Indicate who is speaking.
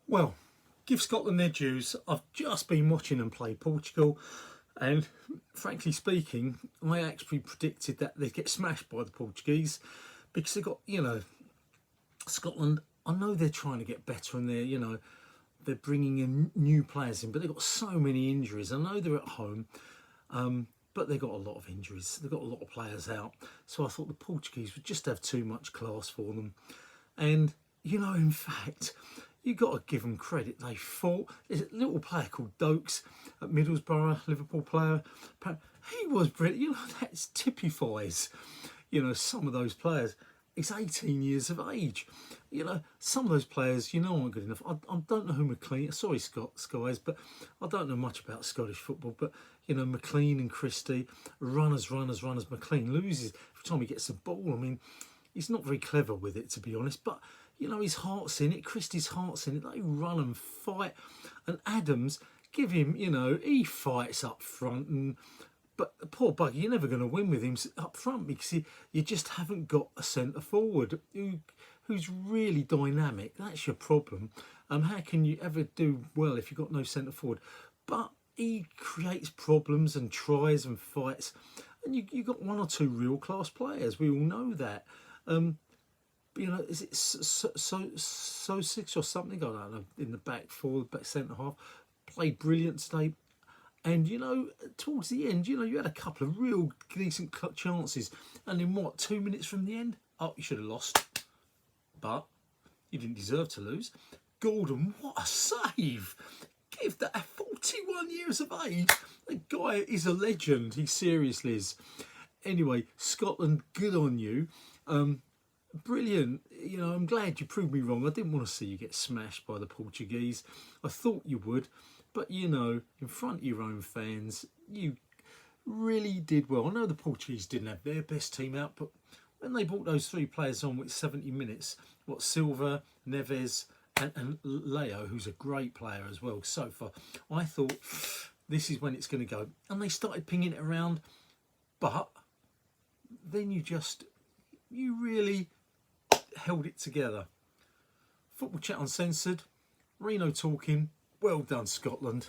Speaker 1: Well, give Scotland their dues. I've just been watching them play Portugal, and frankly speaking, I actually predicted that they'd get smashed by the Portuguese because they got, Scotland. I know they're trying to get better, and they're bringing in new players in, but they've got so many injuries. I know they're at home, but they've got a lot of injuries. They've got a lot of players out. So I thought the Portuguese would just have too much class for them. And, in fact, you've got to give them credit. They fought. There's a little player called Dokes at Middlesbrough, Liverpool player. He was brilliant. That typifies, some of those players. He's 18 years of age. Some of those players, aren't good enough. I don't know who McLean, sorry, Skies, but I don't know much about Scottish football. But, McLean and Christie, runners. McLean loses every time he gets the ball. I mean, he's not very clever with it, to be honest. But, his heart's in it. Christie's heart's in it. They run and fight. And Adams, give him, he fights up front. But the poor bugger, you're never going to win with him up front because you just haven't got a centre forward who's really dynamic. That's your problem. How can you ever do well if you've got no centre forward? But he creates problems and tries and fights. And you got one or two real class players. We all know that. Is it so six or something? I don't know. In the back forward, back centre half, played brilliant today. And, towards the end, you had a couple of real decent chances. And in 2 minutes from the end? Oh, you should have lost. But you didn't deserve to lose. Gordon, what a save. Give that at 41 years of age. The guy is a legend. He seriously is. Anyway, Scotland, good on you. Brilliant. I'm glad you proved me wrong. I didn't want to see you get smashed by the Portuguese. I thought you would. But, in front of your own fans, you really did well. I know the Portuguese didn't have their best team out, but when they brought those three players on with 70 minutes, Silva, Neves and Leo, who's a great player as well so far, I thought this is when it's going to go. And they started pinging it around, but then you really held it together. Football Chat Uncensored, Reno talking. Well done, Scotland.